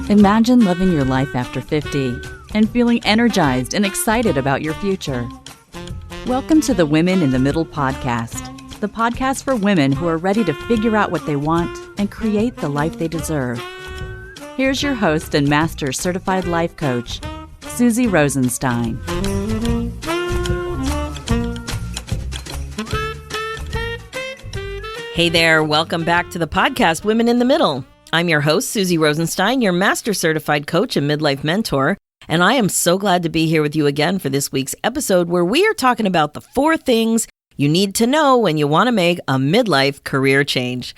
Imagine living your life after 50 and feeling energized and excited about your future. Welcome to the Women in the Middle podcast, the podcast for women who are ready to figure out what they want and create the life they deserve. Here's your host and Master Certified Life Coach, Susie Rosenstein. Hey there, welcome back to the podcast, Women in the Middle. I'm your host, Susie Rosenstein, your Master Certified Coach and Midlife Mentor, and I am so glad to be here with you again for this week's episode where we are talking about the 4 things you need to know when you want to make a midlife career change.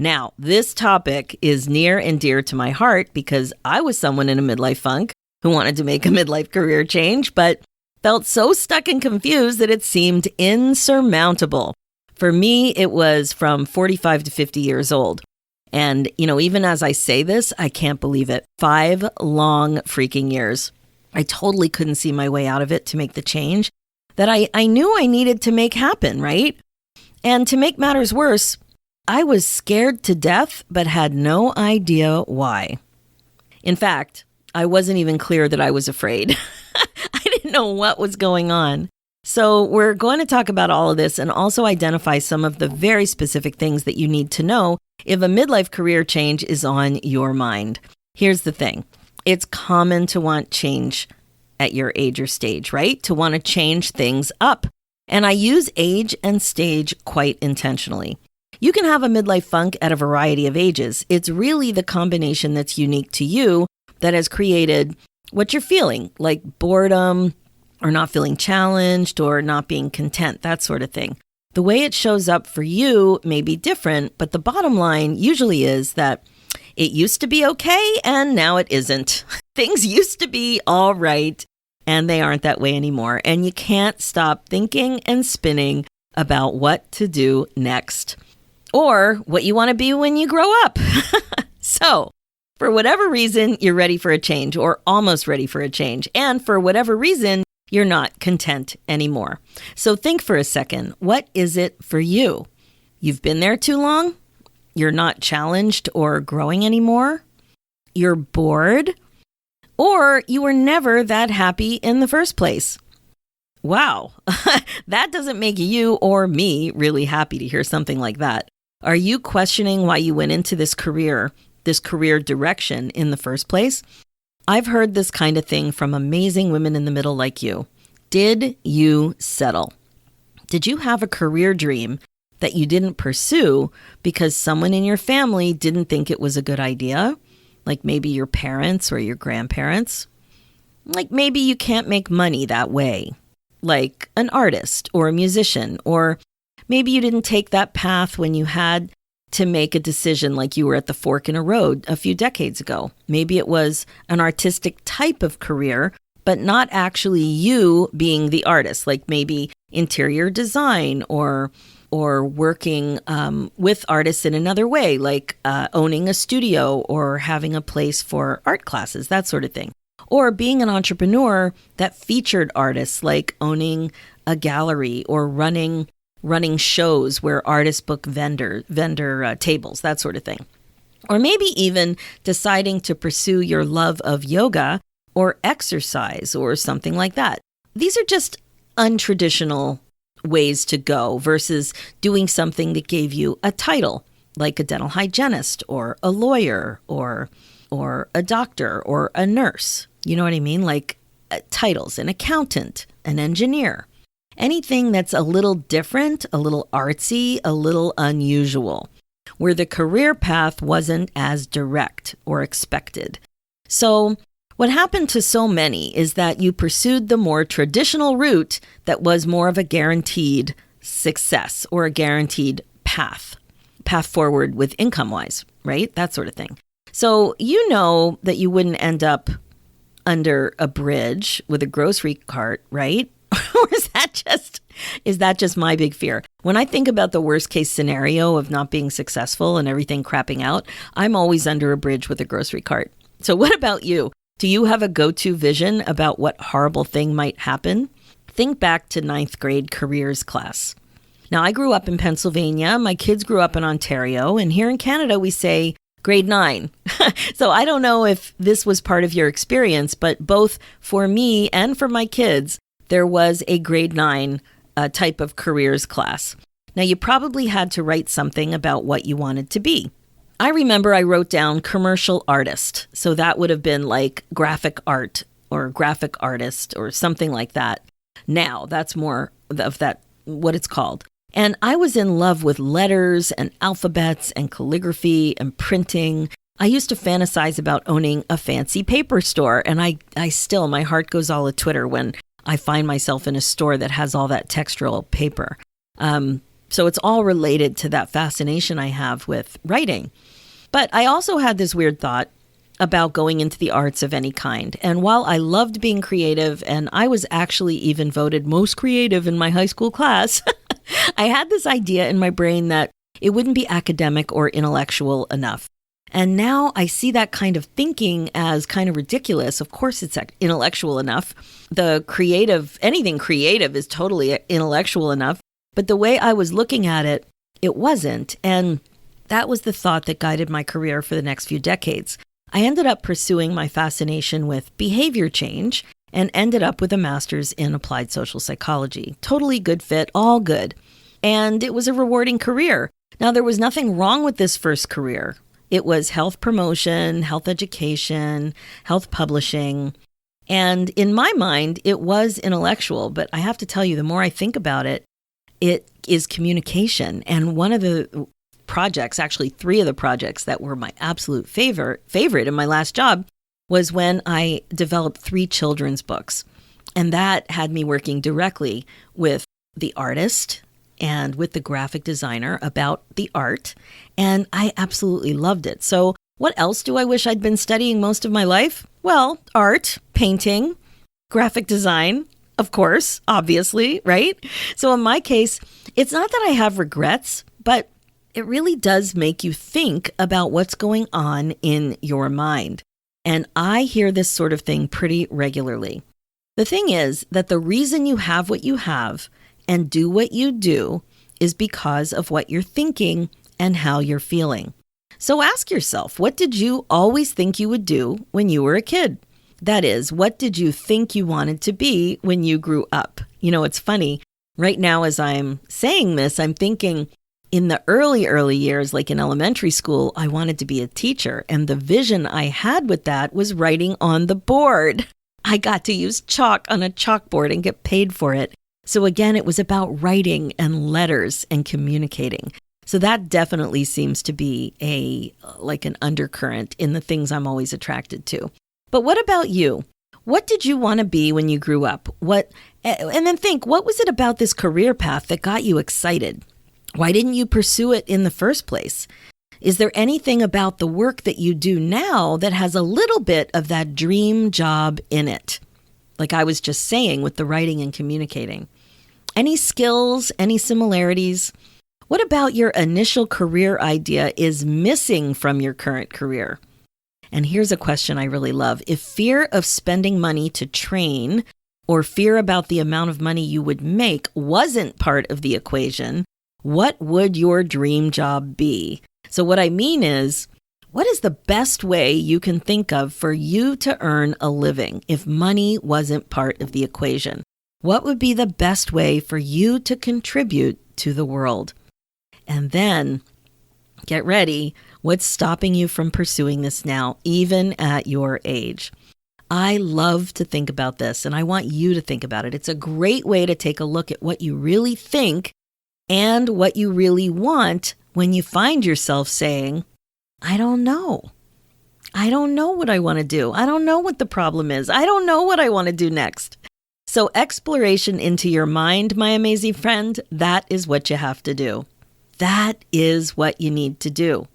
Now, this topic is near and dear to my heart because I was someone in a midlife funk who wanted to make a midlife career change, but felt so stuck and confused that it seemed insurmountable. For me, it was from 45 to 50 years old. And, even as I say this, I can't believe it. 5 long freaking years. I totally couldn't see my way out of it to make the change that I knew I needed to make happen, right? And to make matters worse, I was scared to death, but had no idea why. In fact, I wasn't even clear that I was afraid. I didn't know what was going on. So we're going to talk about all of this and also identify some of the very specific things that you need to know if a midlife career change is on your mind. Here's the thing. It's common to want change at your age or stage, right? To want to change things up. And I use age and stage quite intentionally. You can have a midlife funk at a variety of ages. It's really the combination that's unique to you that has created what you're feeling, like boredom, or not feeling challenged, or not being content, that sort of thing. The way it shows up for you may be different, but the bottom line usually is that it used to be okay, and now it isn't. Things used to be all right, and they aren't that way anymore. And you can't stop thinking and spinning about what to do next, or what you want to be when you grow up. So, for whatever reason, you're ready for a change, or almost ready for a change. And for whatever reason, you're not content anymore. So think for a second, what is it for you? You've been there too long? You're not challenged or growing anymore? You're bored? Or you were never that happy in the first place? Wow, that doesn't make you or me really happy to hear something like that. Are you questioning why you went into this career direction in the first place? I've heard this kind of thing from amazing women in the middle like you. Did you settle? Did you have a career dream that you didn't pursue because someone in your family didn't think it was a good idea? Like maybe your parents or your grandparents? Like maybe you can't make money that way, like an artist or a musician, or maybe you didn't take that path when you had to make a decision like you were at the fork in a road a few decades ago. Maybe it was an artistic type of career, but not actually you being the artist, like maybe interior design or working with artists in another way, like owning a studio or having a place for art classes, that sort of thing. Or being an entrepreneur that featured artists, like owning a gallery or running shows where artists book vendor tables, that sort of thing. Or maybe even deciding to pursue your love of yoga or exercise or something like that. These are just untraditional ways to go versus doing something that gave you a title, like a dental hygienist or a lawyer or a doctor or a nurse. You know what I mean? Like titles, an accountant, an engineer. Anything that's a little different, a little artsy, a little unusual, where the career path wasn't as direct or expected. So what happened to so many is that you pursued the more traditional route that was more of a guaranteed success or a guaranteed path forward with income-wise, right? That sort of thing. So you know that you wouldn't end up under a bridge with a grocery cart, right? Or is that just my big fear? When I think about the worst case scenario of not being successful and everything crapping out, I'm always under a bridge with a grocery cart. So what about you? Do you have a go-to vision about what horrible thing might happen? Think back to 9th grade careers class. Now, I grew up in Pennsylvania. My kids grew up in Ontario. And here in Canada, we say grade 9. So I don't know if this was part of your experience, but both for me and for my kids, there was a grade 9 type of careers class. Now, you probably had to write something about what you wanted to be. I remember I wrote down commercial artist. So that would have been like graphic art or graphic artist or something like that. Now, that's more of that, what it's called. And I was in love with letters and alphabets and calligraphy and printing. I used to fantasize about owning a fancy paper store. And I still, my heart goes all a-twitter when I find myself in a store that has all that textural paper. So it's all related to that fascination I have with writing. But I also had this weird thought about going into the arts of any kind. And while I loved being creative, and I was actually even voted most creative in my high school class, I had this idea in my brain that it wouldn't be academic or intellectual enough. And now I see that kind of thinking as kind of ridiculous. Of course, it's intellectual enough. Anything creative is totally intellectual enough. But the way I was looking at it, it wasn't. And that was the thought that guided my career for the next few decades. I ended up pursuing my fascination with behavior change and ended up with a master's in applied social psychology. Totally good fit, all good. And it was a rewarding career. Now, there was nothing wrong with this first career. It was health promotion, health education, health publishing. And in my mind, it was intellectual. But I have to tell you, the more I think about it, it is communication. And one of the projects, actually 3 of the projects that were my absolute favorite in my last job was when I developed 3 children's books. And that had me working directly with the artist and with the graphic designer about the art. And I absolutely loved it. So what else do I wish I'd been studying most of my life? Well, art, painting, graphic design, of course, obviously, right? So in my case, it's not that I have regrets, but it really does make you think about what's going on in your mind. And I hear this sort of thing pretty regularly. The thing is that the reason you have what you have and do what you do is because of what you're thinking and how you're feeling. So ask yourself, what did you always think you would do when you were a kid? That is, what did you think you wanted to be when you grew up? You know, it's funny. Right now, as I'm saying this, I'm thinking, in the early years, like in elementary school, I wanted to be a teacher. And the vision I had with that was writing on the board. I got to use chalk on a chalkboard and get paid for it. So again, it was about writing and letters and communicating. So that definitely seems to be an undercurrent in the things I'm always attracted to. But what about you? What did you want to be when you grew up? And then think, what was it about this career path that got you excited? Why didn't you pursue it in the first place? Is there anything about the work that you do now that has a little bit of that dream job in it? Like I was just saying with the writing and communicating. Any skills, any similarities? What about your initial career idea is missing from your current career? And here's a question I really love. If fear of spending money to train or fear about the amount of money you would make wasn't part of the equation, what would your dream job be? So what I mean is, what is the best way you can think of for you to earn a living if money wasn't part of the equation? What would be the best way for you to contribute to the world? And then, get ready, what's stopping you from pursuing this now, even at your age? I love to think about this, and I want you to think about it. It's a great way to take a look at what you really think and what you really want when you find yourself saying, I don't know. I don't know what I want to do. I don't know what the problem is. I don't know what I want to do next. So exploration into your mind, my amazing friend, that is what you have to do. That is what you need to do.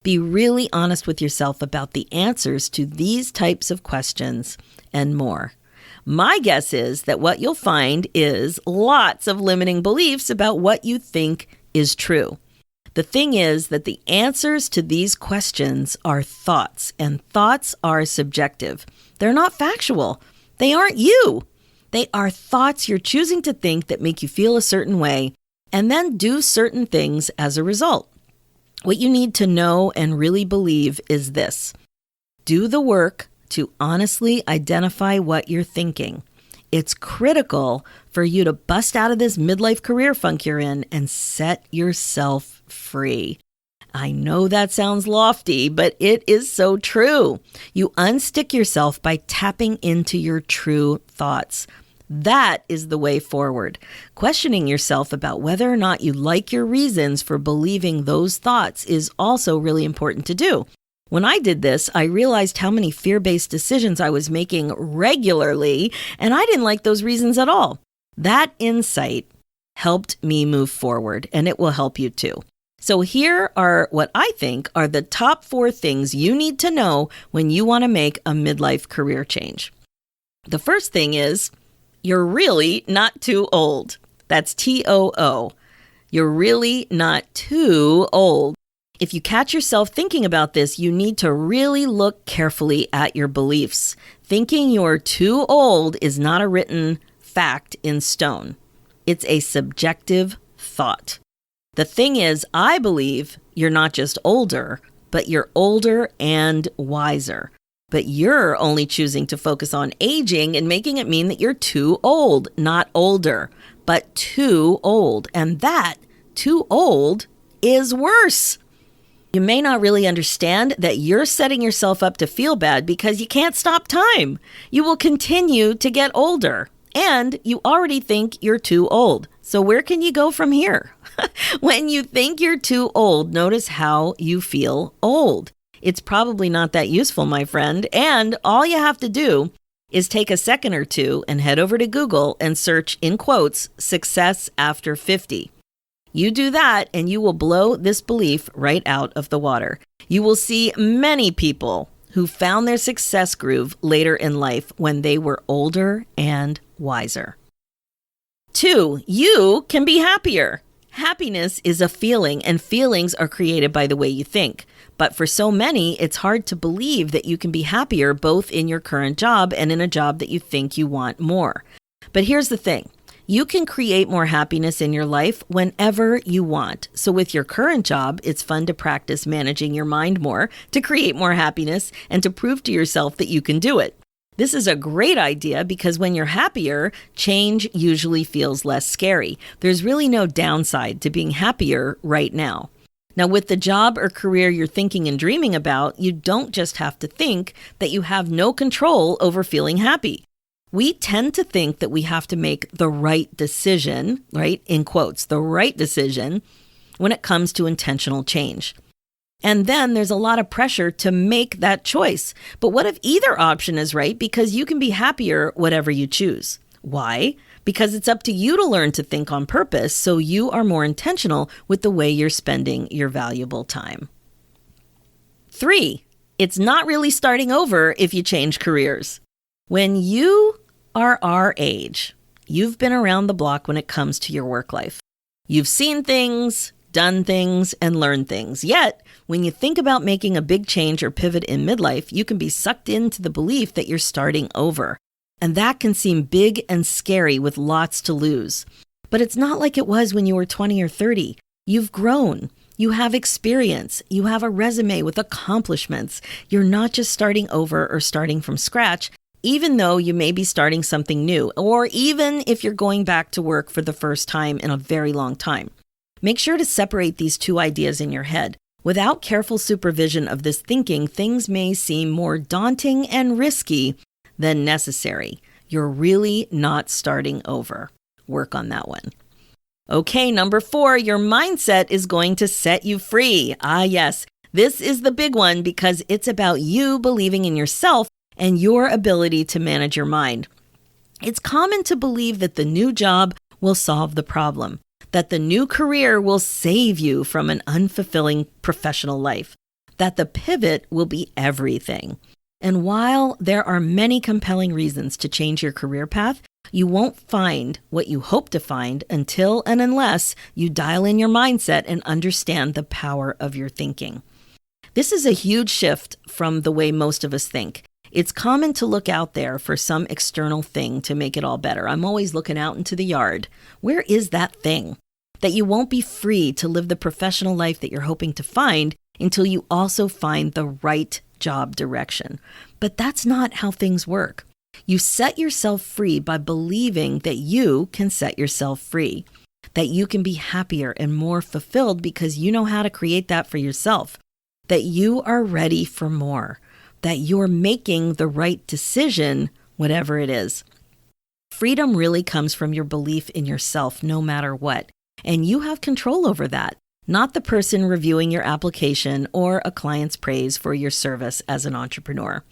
Be really honest with yourself about the answers to these types of questions and more. My guess is that what you'll find is lots of limiting beliefs about what you think is true. The thing is that the answers to these questions are thoughts, and thoughts are subjective. They're not factual. They aren't you. They are thoughts you're choosing to think that make you feel a certain way, and then do certain things as a result. What you need to know and really believe is this: do the work to honestly identify what you're thinking. It's critical for you to bust out of this midlife career funk you're in and set yourself free. I know that sounds lofty, but it is so true. You unstick yourself by tapping into your true thoughts. That is the way forward. Questioning yourself about whether or not you like your reasons for believing those thoughts is also really important to do. When I did this, I realized how many fear-based decisions I was making regularly, and I didn't like those reasons at all. That insight helped me move forward, and it will help you too. So here are what I think are the top 4 things you need to know when you want to make a midlife career change. The first thing is, you're really not too old. That's TOO. You're really not too old. If you catch yourself thinking about this, you need to really look carefully at your beliefs. Thinking you're too old is not a written fact in stone. It's a subjective thought. The thing is, I believe you're not just older, but you're older and wiser. But you're only choosing to focus on aging and making it mean that you're too old, not older, but too old. And that, too old, is worse. You may not really understand that you're setting yourself up to feel bad because you can't stop time. You will continue to get older, and you already think you're too old. So where can you go from here? When you think you're too old, notice how you feel old. It's probably not that useful, my friend, and all you have to do is take a second or two and head over to Google and search, in quotes, "success after 50." You do that and you will blow this belief right out of the water. You will see many people who found their success groove later in life when they were older and wiser. 2, you can be happier. Happiness is a feeling, and feelings are created by the way you think. But for so many, it's hard to believe that you can be happier both in your current job and in a job that you think you want more. But here's the thing. You can create more happiness in your life whenever you want. So with your current job, it's fun to practice managing your mind more, to create more happiness, and to prove to yourself that you can do it. This is a great idea because when you're happier, change usually feels less scary. There's really no downside to being happier right now. Now, with the job or career you're thinking and dreaming about, you don't just have to think that you have no control over feeling happy. We tend to think that we have to make the right decision, right? In quotes, the right decision when it comes to intentional change. And then there's a lot of pressure to make that choice. But what if either option is right? Because you can be happier whatever you choose. Why? Because it's up to you to learn to think on purpose so you are more intentional with the way you're spending your valuable time. 3, it's not really starting over if you change careers. When you are our age, you've been around the block when it comes to your work life. You've seen things, done things, and learned things. Yet, when you think about making a big change or pivot in midlife, you can be sucked into the belief that you're starting over. And that can seem big and scary with lots to lose. But it's not like it was when you were 20 or 30. You've grown. You have experience. You have a resume with accomplishments. You're not just starting over or starting from scratch, even though you may be starting something new, or even if you're going back to work for the first time in a very long time. Make sure to separate these two ideas in your head. Without careful supervision of this thinking, things may seem more daunting and risky than necessary. You're really not starting over. Work on that one. Okay, number 4, your mindset is going to set you free. Ah, yes, this is the big one because it's about you believing in yourself and your ability to manage your mind. It's common to believe that the new job will solve the problem, that the new career will save you from an unfulfilling professional life, that the pivot will be everything. And while there are many compelling reasons to change your career path, you won't find what you hope to find until and unless you dial in your mindset and understand the power of your thinking. This is a huge shift from the way most of us think. It's common to look out there for some external thing to make it all better. I'm always looking out into the yard. Where is that thing? that you won't be free to live the professional life that you're hoping to find until you also find the right job direction. But that's not how things work. You set yourself free by believing that you can set yourself free, that you can be happier and more fulfilled because you know how to create that for yourself, that you are ready for more, that you're making the right decision, whatever it is. Freedom really comes from your belief in yourself no matter what, and you have control over that, not the person reviewing your application or a client's praise for your service as an entrepreneur.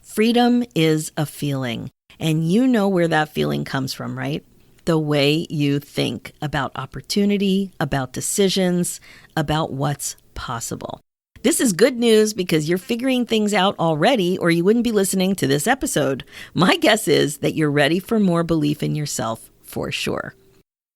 Freedom is a feeling, and you know where that feeling comes from, right? The way you think about opportunity, about decisions, about what's possible. This is good news because you're figuring things out already, or you wouldn't be listening to this episode. My guess is that you're ready for more belief in yourself for sure.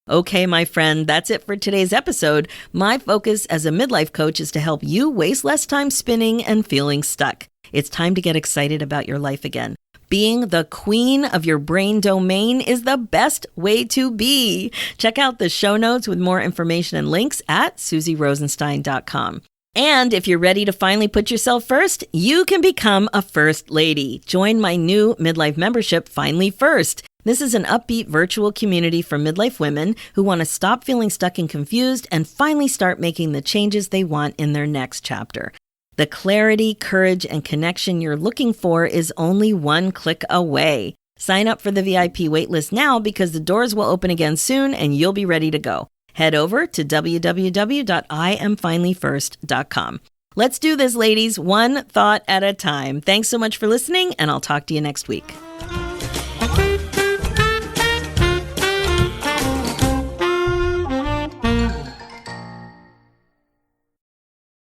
Okay, my friend, that's it for today's episode. My focus as a midlife coach is to help you waste less time spinning and feeling stuck. It's time to get excited about your life again. Being the queen of your brain domain is the best way to be. Check out the show notes with more information and links at SusieRosenstein.com. And if you're ready to finally put yourself first, you can become a first lady. Join my new midlife membership, Finally First. This is an upbeat virtual community for midlife women who want to stop feeling stuck and confused and finally start making the changes they want in their next chapter. The clarity, courage, and connection you're looking for is only one click away. Sign up for the VIP waitlist now because the doors will open again soon and you'll be ready to go. Head over to www.IamFinallyFirst.com. Let's do this, ladies, one thought at a time. Thanks so much for listening, and I'll talk to you next week.